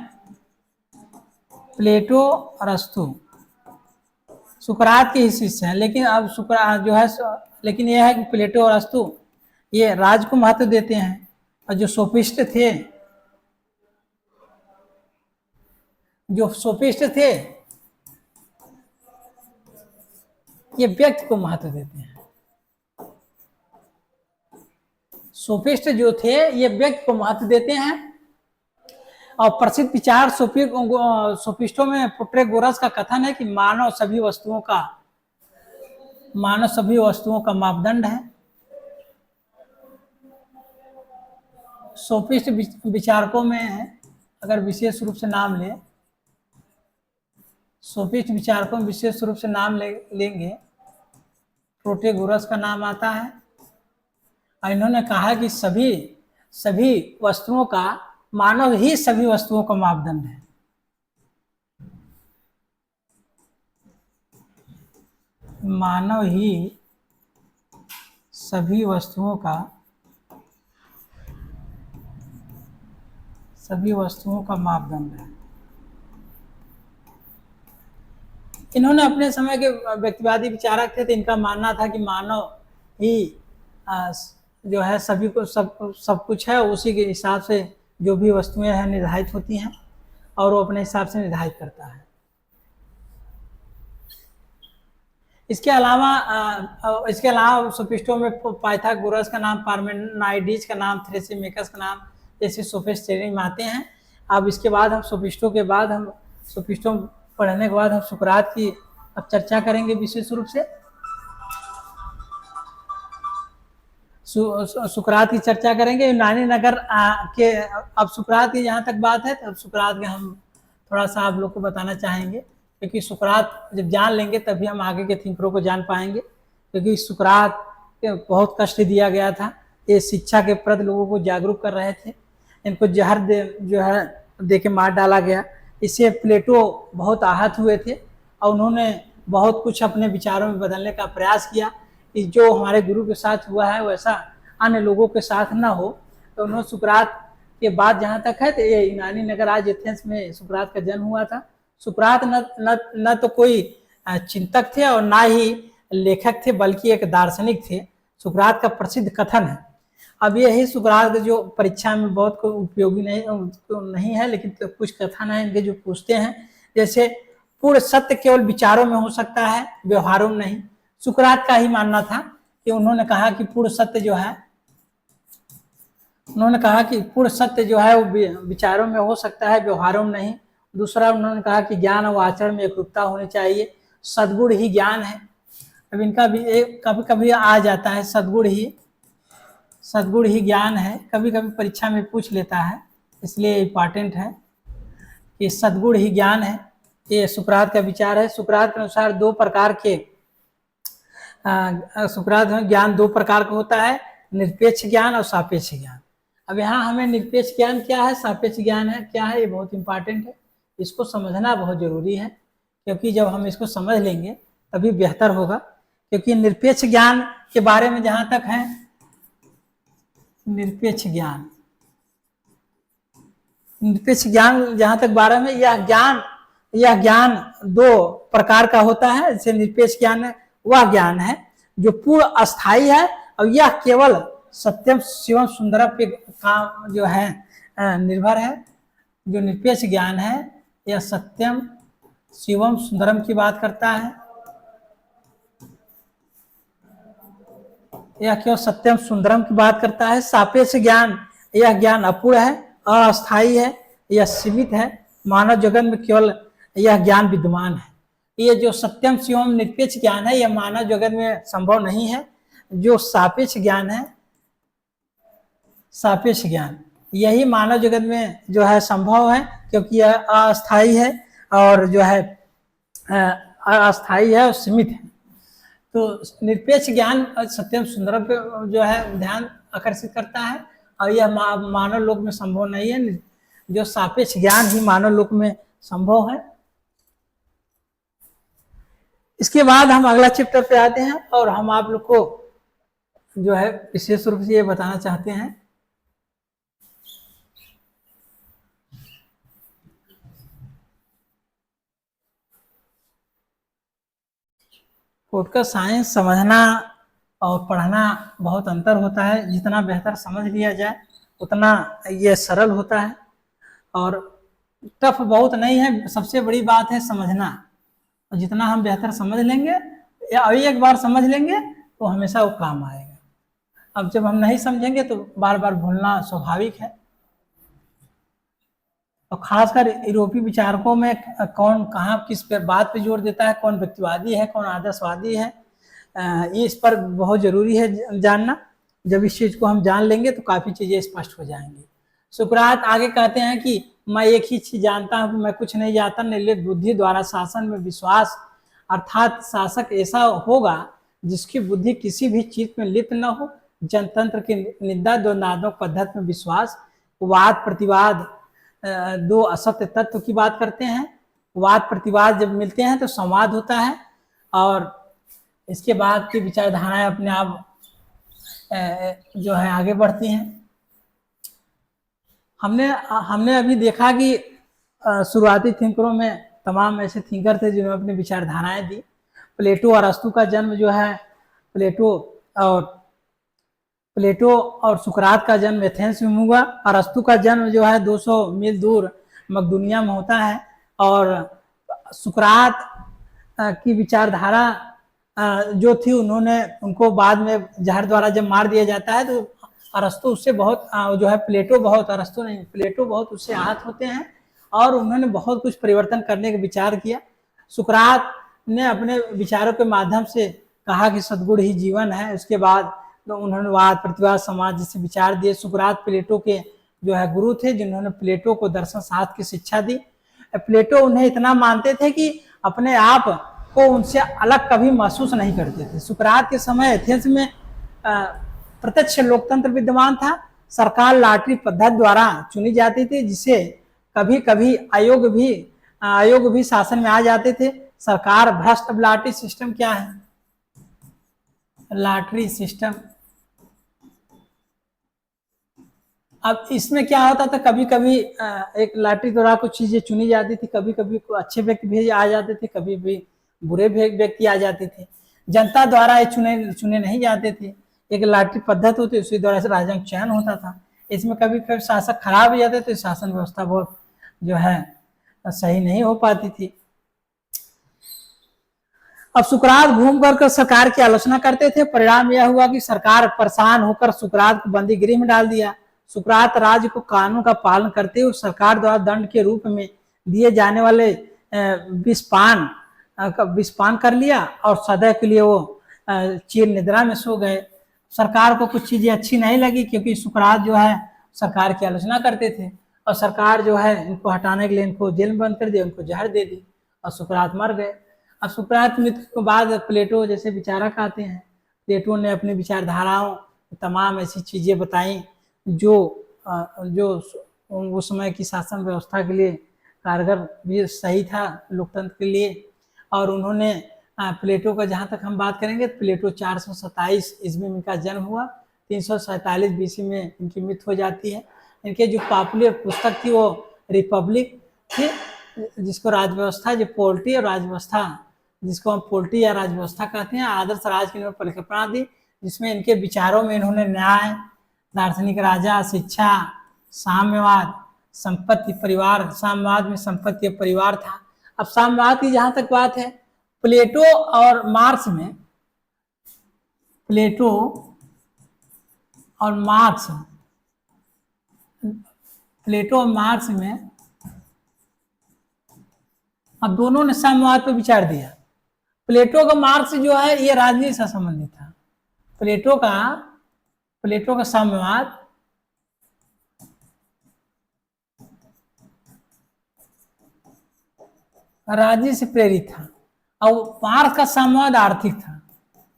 प्लेटो और अरस्तु सुकरात के ही शिष्य हैं, लेकिन अब सुकरात जो है, लेकिन यह है कि प्लेटो और अरस्तु ये राज को महत्व देते हैं, और जो सोफिस्ट थे ये व्यक्ति को महत्व देते हैं। सोफिस्ट जो थे ये व्यक्ति को महत्व देते हैं। और प्रसिद्ध विचार सोफिस्टों में प्रोटेगोरस का कथन है कि मानव सभी वस्तुओं का मापदंड है। सोफिस्ट विचारकों में अगर विशेष रूप से नाम ले, सोफिस्ट विचारकों में विशेष रूप से नाम लेंगे, प्रोटेगोरस का नाम आता है। और इन्होंने कहा कि सभी वस्तुओं का, मानव ही सभी वस्तुओं का मापदंड है। मानव ही सभी वस्तुओं का मापदंड है। इन्होंने अपने समय के व्यक्तिवादी विचारक थे, तो इनका मानना था कि मानव ही जो है सभी को सब कुछ है, उसी के हिसाब से जो भी वस्तुएं हैं निर्धारित होती हैं, और वो अपने हिसाब से निर्धारित करता है। इसके अलावा सोफिस्टों में पाइथागोरस का नाम, पार्मेनाइडिस का नाम, थ्रेसिमेकस का नाम जैसे सोफिस्ट श्रेणी में आते हैं। अब इसके बाद हम सोफिस्टों पढ़ने के बाद हम सुकरात की अब चर्चा करेंगे विशेष रूप से। सुकरात की चर्चा करेंगे यूनानी नगर के। अब सुकरात की जहाँ तक बात है, तो अब सुकरात के हम थोड़ा सा आप लोग को बताना चाहेंगे, क्योंकि सुकरात जब जान लेंगे तभी हम आगे के थिंकरों को जान पाएंगे। क्योंकि सुकरात को बहुत कष्ट दिया गया था, ये शिक्षा के प्रति लोगों को जागरूक कर रहे थे। इनको जहर दे के मार डाला गया। इससे प्लेटो बहुत आहत हुए थे, और उन्होंने बहुत कुछ अपने विचारों में बदलने का प्रयास किया कि जो हमारे गुरु के साथ हुआ है वैसा अन्य लोगों के साथ ना हो। तो उन्होंने सुकरात के बाद जहाँ तक है, तो ये यूनानी नगर आज एथेंस में सुकरात का जन्म हुआ था। सुकरात न तो कोई चिंतक थे और ना ही लेखक थे, बल्कि एक दार्शनिक थे। सुकरात का प्रसिद्ध कथन है। अब यही सुकरात जो परीक्षा में बहुत उपयोगी नहीं है, लेकिन तो कुछ कथन है इनके जो पूछते हैं, जैसे पूर्ण सत्य केवल विचारों में हो सकता है, व्यवहारों में नहीं। सुकरात का ही मानना था कि उन्होंने कहा कि पूर्ण सत्य जो है वो विचारों में हो सकता है, व्यवहारों में नहीं। दूसरा उन्होंने कहा कि ज्ञान और आचरण में एकरूपता होनी चाहिए, सद्गुण ही ज्ञान है। अब इनका भी कभी कभी आ जाता है सद्गुण ही ज्ञान है, कभी कभी परीक्षा में पूछ लेता है, इसलिए इम्पॉर्टेंट है कि सद्गुण ही ज्ञान है। ये सुकरात का विचार है। सुकरात के अनुसार सुकरात में ज्ञान दो प्रकार का होता है, निरपेक्ष ज्ञान और सापेक्ष ज्ञान। अब यहाँ हमें निरपेक्ष ज्ञान क्या है, सापेक्ष ज्ञान है क्या है, ये बहुत इंपॉर्टेंट है। इसको समझना बहुत जरूरी है, क्योंकि जब हम इसको समझ लेंगे तभी बेहतर होगा। क्योंकि निरपेक्ष ज्ञान के बारे में जहाँ तक है, निरपेक्ष ज्ञान जहाँ तक बारे में, यह ज्ञान दो प्रकार का होता है। जैसे निरपेक्ष ज्ञान वह ज्ञान है जो पूर्ण अस्थाई है, और यह केवल सत्यम शिवम सुंदरम पे काम जो है निर्भर है। जो निरपेक्ष ज्ञान है यह सत्यम शिवम सुंदरम की बात करता है, यह केवल सत्यम सुंदरम की बात करता है। सापेक्ष ज्ञान, यह ज्ञान अपूर्ण है, अस्थाई है, यह सीमित है, मानव जगत में केवल यह ज्ञान विद्यमान है। ये जो सत्यम शिवम निरपेक्ष ज्ञान है, यह मानव जगत में संभव नहीं है। जो सापेक्ष ज्ञान है, सापेक्ष ज्ञान, यही मानव जगत में जो है संभव है, क्योंकि यह अस्थाई है और जो है अस्थाई है और सीमित है। तो निरपेक्ष ज्ञान सत्यम सुंदरम पे जो है ध्यान आकर्षित करता है, और यह मानव लोक में संभव नहीं है। जो सापेक्ष ज्ञान ही मानव लोक में संभव है। इसके बाद हम अगला चैप्टर पे आते हैं, और हम आप लोग को जो है विशेष रूप से ये बताना चाहते हैं पॉडकास्ट साइंस समझना और पढ़ना बहुत अंतर होता है। जितना बेहतर समझ लिया जाए उतना ये सरल होता है, और टफ बहुत नहीं है। सबसे बड़ी बात है समझना, और जितना हम बेहतर समझ लेंगे या अभी एक बार समझ लेंगे तो हमेशा वो काम आएगा। अब जब हम नहीं समझेंगे तो बार बार भूलना स्वाभाविक है। और खासकर यूरोपीय विचारकों में कौन कहाँ किस पर बात पे जोर देता है, कौन व्यक्तिवादी है, कौन आदर्शवादी है, ये इस पर बहुत जरूरी है जानना। जब इस चीज को हम जान लेंगे तो काफी चीजें स्पष्ट हो जाएंगी। सुकरात आगे कहते हैं कि मैं एक ही चीज जानता हूँ, मैं कुछ नहीं जानता। निर्लिप्त बुद्धि द्वारा शासन में विश्वास, अर्थात शासक ऐसा होगा जिसकी बुद्धि किसी भी चीज में लिप्त न हो। जनतंत्र की निंदा, द्वंद्वात्मक पद्धति में विश्वास, वाद प्रतिवाद, दो असत्य तत्व की बात करते हैं। वाद प्रतिवाद जब मिलते हैं तो संवाद होता है, और इसके बाद की विचारधाराएं अपने आप जो है आगे बढ़ती हैं। हमने अभी देखा कि शुरुआती थिंकरों में तमाम ऐसे थिंकर थे जिन्होंने अपनी विचारधाराएं दी। प्लेटो और अरस्तु का जन्म जो है, प्लेटो और सुकरात का जन्म एथेंस में हुआ। अरस्तु का जन्म जो है 200 मील दूर मकदूनिया में होता है। और सुकरात की विचारधारा जो थी, उनको बाद में जहर द्वारा जब मार दिया जाता है तो अरस्तु उससे बहुत जो है प्लेटो बहुत उससे आहत होते हैं, और उन्होंने बहुत कुछ परिवर्तन करने का विचार किया। सुकरात ने अपने विचारों के माध्यम से कहा कि सद्गुण ही जीवन है। उसके बाद तो उन्होंने वाद प्रतिवाद समाज जैसे विचार दिए। सुकरात प्लेटो के जो है गुरु थे, जिन्होंने प्लेटो को दर्शन शास्त्र की शिक्षा दी। प्लेटो उन्हें इतना मानते थे कि अपने आप को उनसे अलग कभी महसूस नहीं करते थे। सुकरात के समय एथेंस में प्रत्यक्ष लोकतंत्र विद्यमान था। सरकार लॉटरी पद्धति द्वारा चुनी जाती थी, जिसे कभी कभी आयोग भी शासन में आ जाते थे। सरकार भ्रष्ट। लॉटरी सिस्टम क्या है? लॉटरी सिस्टम, अब इसमें क्या होता था, कभी कभी एक लॉटरी द्वारा कुछ चीजें चुनी जाती थी, कभी कभी अच्छे व्यक्ति भी आ जाते थे, कभी भी बुरे व्यक्ति आ जाते थे। जनता द्वारा ये चुने नहीं जाते थे। एक लॉटरी पद्धति होती, उसी द्वारा से राजा का चयन होता था। इसमें कभी कभी शासक खराब हो जाते तो शासन व्यवस्था बहुत जो है सही नहीं हो पाती थी। अब सुकरात घूम कर सरकार की आलोचना करते थे। परिणाम यह हुआ कि सरकार परेशान होकर सुकरात को बंदी गृह में डाल दिया। सुकरात राज्य को कानून का पालन करते हुए सरकार द्वारा दंड के रूप में दिए जाने वाले विषपान कर लिया, और सदैव के लिए वो चिर निद्रा में सो गए। सरकार को कुछ चीजें अच्छी नहीं लगी, क्योंकि सुकरात जो है सरकार की आलोचना करते थे, और सरकार जो है इनको हटाने के लिए इनको जेल में बंद कर दिया, उनको जहर दे दी, और सुकरात मर गए। अब सुकरात मृत्यु के बाद प्लेटो जैसे विचारक आते हैं। प्लेटो ने अपनी विचारधाराओं तमाम ऐसी चीजें बताई जो उस समय की शासन व्यवस्था के लिए कारगर भी सही था, लोकतंत्र के लिए। और उन्होंने प्लेटो का जहाँ तक हम बात करेंगे, प्लेटो 427 ईस्वी में इनका जन्म हुआ। 347 बीसी में इनकी मृत्यु हो जाती है। इनके जो पॉपुलर पुस्तक थी वो रिपब्लिक थी, जिसको राजव्यवस्था, जो पोल्टी और राजव्यवस्था, जिसको हम पोल्टी या राजव्यवस्था कहते हैं, आदर्श राज की इन्होंने परिकल्पना दी, जिसमें इनके विचारों में इन्होंने न्याय, दार्शनिक राजा, शिक्षा, साम्यवाद, संपत्ति, परिवार, साम्यवाद में संपत्ति और परिवार था। अब साम्यवाद की जहां तक बात है, प्लेटो और मार्क्स में अब दोनों ने साम्यवाद पर विचार दिया। प्लेटो का मार्क्स जो है ये राजनीति से संबंधित था। प्लेटो का साम्यवाद राजनीति से प्रेरित था और मार्क्स का साम्यवाद आर्थिक था।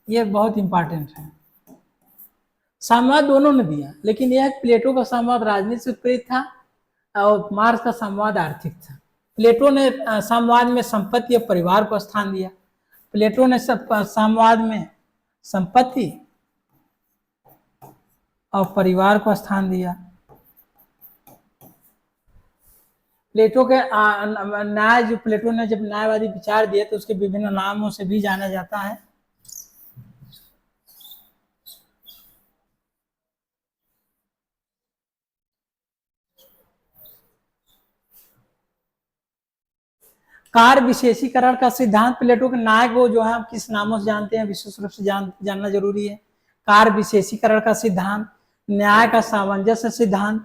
ये बहुत इंपॉर्टेंट है। साम्यवाद दोनों ने दिया, लेकिन यह प्लेटो का साम्यवाद राजनीति से प्रेरित था और मार्क्स का साम्यवाद आर्थिक था। प्लेटो ने साम्यवाद में संपत्ति और परिवार को स्थान दिया। प्लेटो ने साम्यवाद में संपत्ति और परिवार को स्थान दिया। प्लेटो के न्याय जो प्लेटो ने जब न्यायवादी विचार दिए तो उसके विभिन्न नामों से भी जाना जाता है। कार्य विशेषीकरण का सिद्धांत प्लेटो के न्याय को जो है हम किस नामों से जानते हैं, विशेष रूप से जानना जरूरी है। कार्य विशेषीकरण का सिद्धांत, न्याय का सामंजस्य सिद्धांत,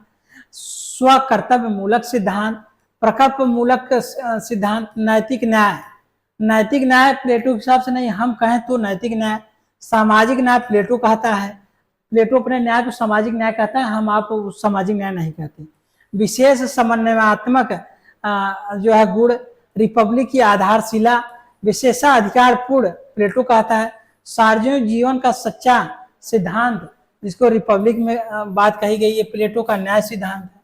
स्वकर्तव्य मूलक सिद्धांत, प्रकल्प मूलक सिद्धांत, नैतिक न्याय। नैतिक न्याय प्लेटो के हिसाब से नहीं, हम कहें तो नैतिक न्याय। सामाजिक न्याय प्लेटो कहता है, प्लेटो अपने न्याय को सामाजिक न्याय कहता है, हम आप सामाजिक न्याय नहीं कहते। विशेष समन्वयात्मक जो है गुण, रिपब्लिक की आधारशिला, विशेषाधिकार पूर्ण प्लेटो कहता है। सार्वजनिक जीवन का सच्चा सिद्धांत, जिसको रिपब्लिक में बात कही गई है, प्लेटो का न्याय सिद्धांत है।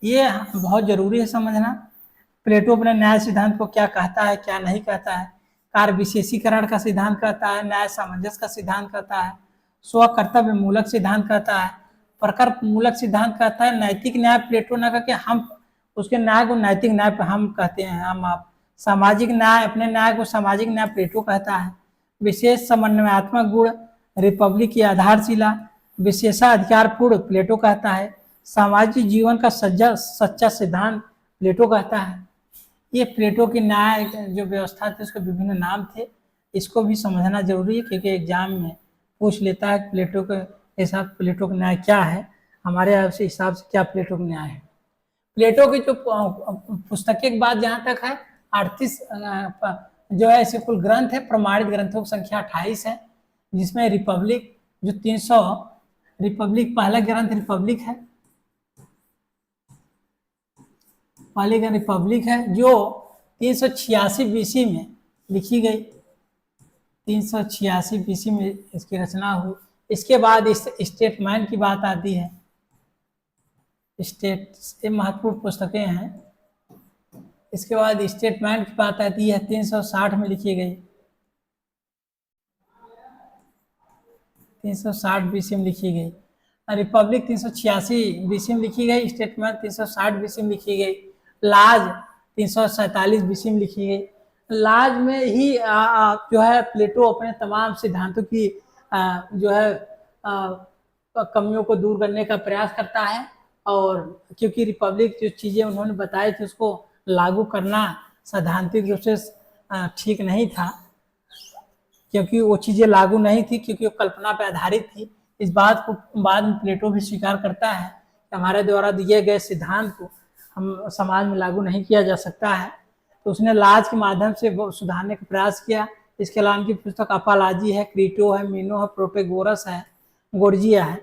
ये बहुत जरूरी है समझना, प्लेटो अपने न्याय सिद्धांत को क्या कहता है क्या नहीं कहता है। कार्य विशेषीकरण का सिद्धांत कहता है, न्याय सामंजस्य का सिद्धांत कहता है, स्व कर्तव्य मूलक सिद्धांत कहता है, प्रकल्प मूलक सिद्धांत कहता है। नैतिक न्याय प्लेटो न करके हम उसके न्याय को नैतिक न्याय पर हम कहते हैं, हम आप। सामाजिक न्याय, अपने न्याय को सामाजिक न्याय प्लेटो कहता है। विशेष समन्वयात्मक गुण, रिपब्लिक की आधारशिला, विशेषाधिकार पूर्ण प्लेटो कहता है। सामाजिक जीवन का सच्चा सिद्धांत प्लेटो कहता है। ये प्लेटो की न्याय जो व्यवस्था थी उसके विभिन्न नाम थे, इसको भी समझना जरूरी है क्योंकि एग्जाम में पूछ लेता है प्लेटो के हिसाब प्लेटो का न्याय क्या है, हमारे हिसाब से क्या प्लेटो का न्याय है। प्लेटो की जो पुस्तकें की बात जहाँ तक है 38 जो है ऐसे कुल ग्रंथ है, प्रमाणित ग्रंथों की संख्या 28 है, जिसमें रिपब्लिक जो 300 रिपब्लिक पहला ग्रंथ रिपब्लिक है, पहले ग्रंथ रिपब्लिक है जो 386 बीसी में लिखी गई। 386 बीसी में इसकी रचना हुई। इसके बाद इस स्टेटमेंट की बात आती है। ये महत्वपूर्ण पुस्तकें हैं। इसके बाद स्टेटमेंट की बात आती है, 360 में लिखी गई, 360 बीसी में लिखी गई। रिपब्लिक 386 बीसी में लिखी गई, स्टेटमेंट 360 बीसी में लिखी गई, लाज 347 बीसी में लिखी गई। लाज में ही जो है प्लेटो अपने तमाम सिद्धांतों की जो है कमियों को दूर करने का प्रयास करता है, और क्योंकि रिपब्लिक जो चीज़ें उन्होंने बताई थी उसको लागू करना सैद्धांतिक रूप से ठीक नहीं था, क्योंकि वो चीज़ें लागू नहीं थी, क्योंकि वो कल्पना पर आधारित थी। इस बात को बाद में प्लेटो भी स्वीकार करता है कि हमारे द्वारा दिए गए सिद्धांत को हम समाज में लागू नहीं किया जा सकता है, तो उसने लाज के माध्यम से वो सुधारने का प्रयास किया। इसके अलावा उनकी पुस्तक अपालाजी है, क्रीटो है, मीनो है, प्रोटेगोरस है, गोर्जिया है।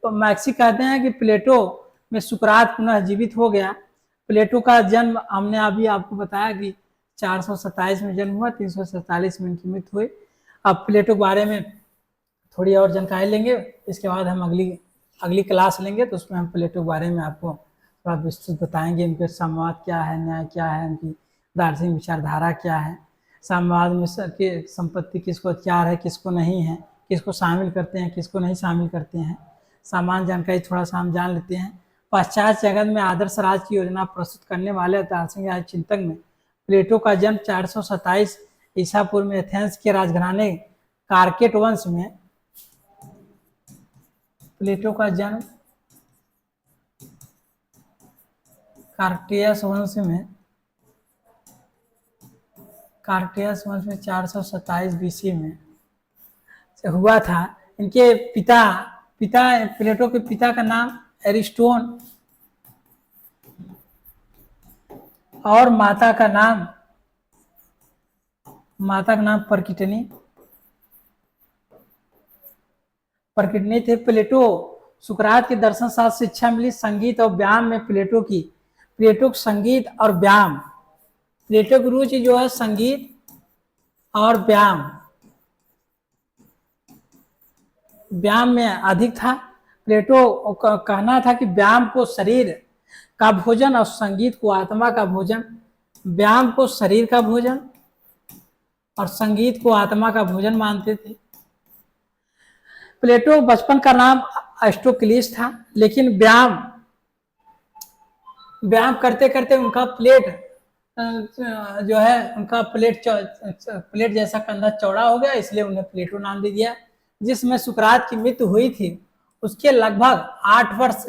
तो मैक्सी कहते हैं कि प्लेटो में सुकरात पुनः जीवित हो गया। प्लेटो का जन्म हमने अभी आपको बताया कि 427 में जन्म हुआ, 347 में इनकी मृत्यु हुई। अब प्लेटो के बारे में थोड़ी और जानकारी लेंगे, इसके बाद हम अगली क्लास लेंगे तो उसमें हम प्लेटो के बारे में आपको थोड़ा विस्तृत बताएंगे। इनके साम्यवाद क्या है, न्याय क्या है, उनकी दार्शनिक विचारधारा क्या है, साम्यवाद में संपत्ति किसको अधिकार है किसको नहीं है, किसको शामिल करते हैं किसको नहीं शामिल करते हैं, सामान्य जानकारी थोड़ा सा हम जान लेते हैं। पाश्चात्य जगत में आदर्श राज्य की योजना प्रस्तुत करने वाले दार्शनिक चिंतक में प्लेटो का जन्म 427 ईसा पूर्व में एथेंस के राजघराने कार्केट वंश में प्लेटो का जन्म कार्टेयस वंश में 427 बीसी में से हुआ था। इनके पिता प्लेटो के पिता का नाम एरिस्टोन और माता का नाम माता का नाम परकिटनी परकिटनी थे। प्लेटो सुकरात के दर्शन शास्त्र शिक्षा मिली। संगीत और व्यायाम में प्लेटो को संगीत और व्यायाम, प्लेटो की रुचि जो है संगीत और व्यायाम में अधिक था। प्लेटो का कहना था कि व्यायाम को शरीर का भोजन और संगीत को आत्मा का भोजन, व्यायाम को शरीर का भोजन और संगीत को आत्मा का भोजन मानते थे। प्लेटो बचपन का नाम एस्टोक्लिस था, लेकिन व्यायाम करते करते उनका प्लेट जैसा कंधा चौड़ा हो गया, इसलिए उन्हें प्लेटो नाम दे दिया। जिसमें सुकरात की मृत्यु हुई थी उसके लगभग 8 वर्ष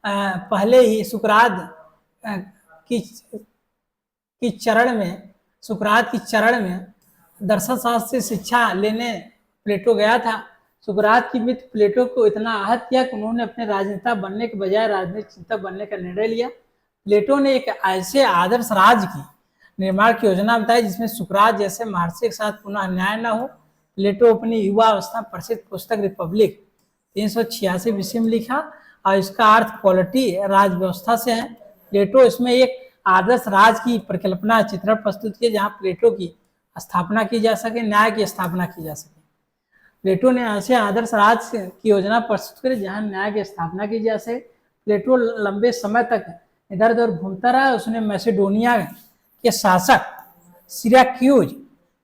पहले ही सुकरात की चरण में दर्शन शास्त्र से शिक्षा लेने प्लेटो गया था। सुकरात की मृत्यु प्लेटो को इतना आहत किया कि उन्होंने अपने राजनेता बनने के बजाय राजनीतिक चिंतक बनने का निर्णय लिया। प्लेटो ने एक ऐसे आदर्श राज्य की निर्माण की योजना बताई जिसमें सुकरात जैसे महर्षि के साथ पुनः अन्याय न हो। प्लेटो अपनी युवा अवस्था प्रसिद्ध पुस्तक रिपब्लिक 386 विषय में लिखा और इसका अर्थ पॉलिटी राज व्यवस्था से है। प्लेटो इसमें एक आदर्श राज की परिकल्पना चित्रण प्रस्तुत किया जहां प्लेटो की स्थापना की जा सके, न्याय की स्थापना की जा सके। प्लेटो ने ऐसे आदर्श राज की योजना प्रस्तुत करी जहां न्याय की स्थापना की जा सके। प्लेटो लंबे समय तक इधर उधर घूमता रहा। उसने मैसेडोनिया के शासक सिराक्यूज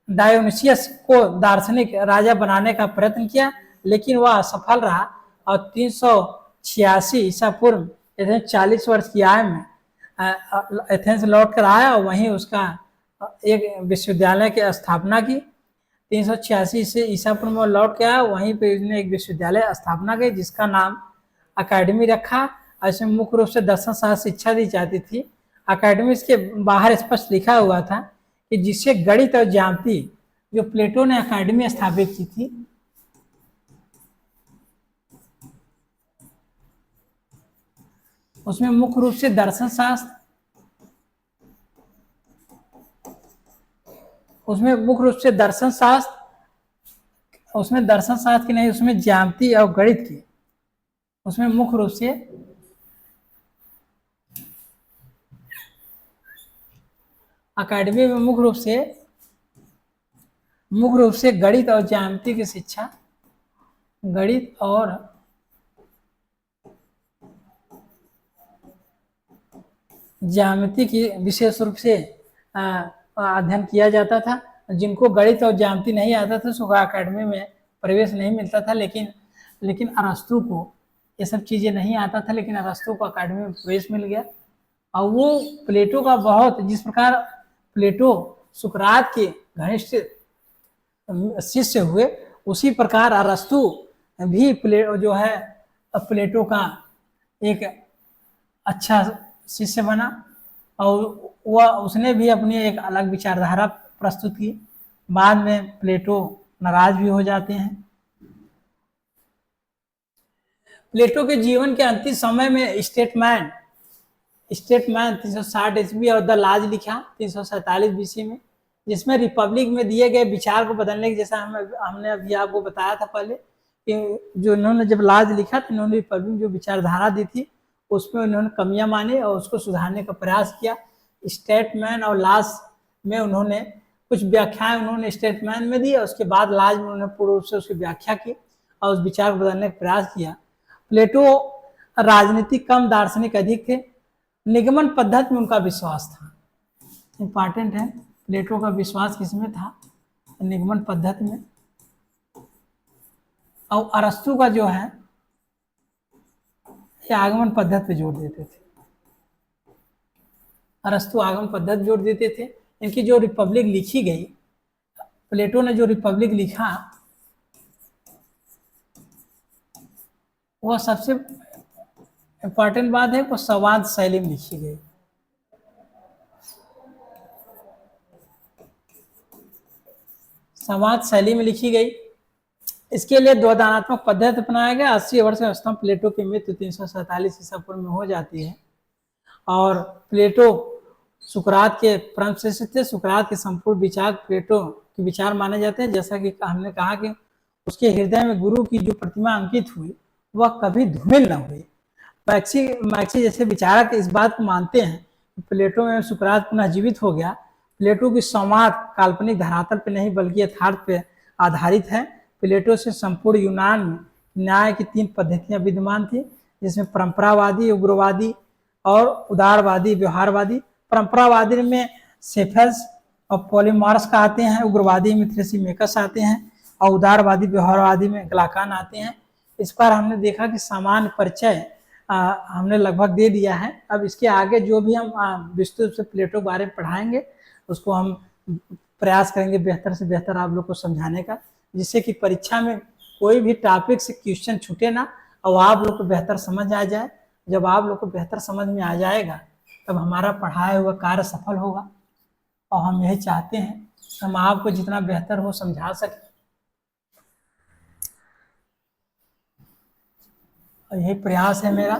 डायोनिसियस को दार्शनिक राजा बनाने का प्रयत्न किया, लेकिन वह असफल रहा और 386 ईसा पूर्व एथेंस 40 वर्ष की आयु में एथेंस लौट कर आया और वहीं उसका एक विश्वविद्यालय की स्थापना की। 386 से ईसा पूर्व में लौट के आया, वहीं पे उसने एक विश्वविद्यालय स्थापना की जिसका नाम अकेडमी रखा। ऐसे मुख्य रूप से दर्शन शास्त्र शिक्षा दी जाती थी। अकेडमी के बाहर स्पष्ट लिखा हुआ था कि जिससे गणित और ज्यामिति, जो प्लेटो ने अकेडमी स्थापित की थी, उसमें मुख्य रूप से दर्शन शास्त्र की नहीं, उसमें ज्यामिति और गणित की, उसमें मुख्य रूप से अकेडमी में मुख्य रूप से गणित और ज्यामिति की शिक्षा, गणित और ज्यामिति की विशेष रूप से अध्ययन किया जाता था। जिनको गणित और ज्यामिति नहीं आता था उसको अकेडमी में प्रवेश नहीं मिलता था, लेकिन अरस्तु को ये सब चीज़ें नहीं आता था, लेकिन अरस्तु को अकेडमी में प्रवेश मिल गया। और वो प्लेटो का बहुत, जिस प्रकार प्लेटो सुकरात के घनिष्ठ शिष्य हुए, उसी प्रकार अरस्तु भी प्लेटो का एक अच्छा शिष्य बना और उसने भी अपनी एक अलग विचारधारा प्रस्तुत की। बाद में प्लेटो नाराज भी हो जाते हैं। प्लेटो के जीवन के अंतिम समय में स्टेटमैन 360 ईस्वी और द लाज लिखा 347 बीसी में, जिसमें रिपब्लिक में दिए गए विचार को बदलने की, जैसा हमने अभी आपको बताया था पहले कि जो इन्होंने जब लाज लिखा तो इन्होंने रिपब्लिक जो विचारधारा दी थी उसमें उन्होंने कमियां मानी और उसको सुधारने का प्रयास किया। स्टेटमैन और लाज में उन्होंने कुछ व्याख्याएं उन्होंने स्टेटमैन में दी और उसके बाद लाज में उन्होंने पूर्ण रूप से उसकी व्याख्या की और उस विचार को बदलने का प्रयास किया। प्लेटो राजनीतिक कम, दार्शनिक अधिक थे। निगमन पद्धति में उनका विश्वास था, इंपॉर्टेंट है। प्लेटो का विश्वास किसमें था? निगमन पद्धति में। और अरस्तु का जो है ये आगमन पद्धति पे जोर देते थे। अरस्तु आगमन पद्धति जोर देते थे। इनकी जो रिपब्लिक लिखी गई, प्लेटो ने जो रिपब्लिक लिखा वह सबसे इंपॉर्टेंट बात है, वो संवाद शैली में लिखी गई। संवाद शैली में लिखी गई। इसके लिए द्वंद्वात्मक पद्धति अपनाया गया। 80 वर्ष के अवस्था में प्लेटो की मृत्यु 347 ईसा पूर्व में हो जाती है और प्लेटो सुकरात के परम शिष्य थे। सुकरात के संपूर्ण विचार प्लेटो के विचार माने जाते हैं। जैसा कि हमने कहा कि उसके हृदय में गुरु की जो प्रतिमा अंकित हुई वह कभी धूमिल न हुई। मैक्सी जैसे विचारक इस बात को मानते हैं कि प्लेटो में सुकरात पुनः जीवित हो गया। प्लेटो की संवाद काल्पनिक धरातल पर नहीं बल्कि यथार्थ पे आधारित है। प्लेटो से संपूर्ण यूनान में न्याय की 3 पद्धतियां विद्यमान थी, जिसमें परंपरावादी, उग्रवादी और उदारवादी, व्यवहारवादी। परंपरावादी में सेफेस और पॉलीमार्स का आते हैं, उग्रवादी में थ्रेसिमेकस आते हैं और उदारवादी व्यवहारवादी में ग्लाकान आते हैं। इस पर हमने देखा कि सामान्य परिचय हमने लगभग दे दिया है। अब इसके आगे जो भी हम विस्तृत से प्लेटो के बारे में पढ़ाएंगे उसको हम प्रयास करेंगे बेहतर से बेहतर आप लोग को समझाने का, जिससे कि परीक्षा में कोई भी टॉपिक से क्वेश्चन छूटे ना और आप लोग को बेहतर समझ आ जाए। जब आप लोग को बेहतर समझ में आ जाएगा तब हमारा पढ़ाया हुआ कार्य सफल होगा और हम यही चाहते हैं कि हम आपको जितना बेहतर हो समझा सकें और यही प्रयास है मेरा।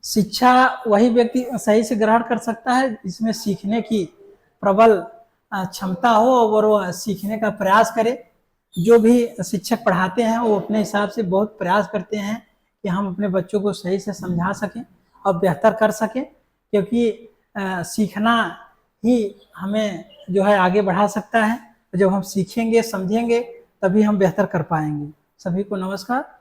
शिक्षा वही व्यक्ति सही से ग्रहण कर सकता है जिसमें सीखने की प्रबल क्षमता हो और वो सीखने का प्रयास करे। जो भी शिक्षक पढ़ाते हैं वो अपने हिसाब से बहुत प्रयास करते हैं कि हम अपने बच्चों को सही से समझा सकें और बेहतर कर सकें, क्योंकि सीखना ही हमें जो है आगे बढ़ा सकता है। जब हम सीखेंगे समझेंगे तभी हम बेहतर कर पाएंगे। सभी को नमस्कार।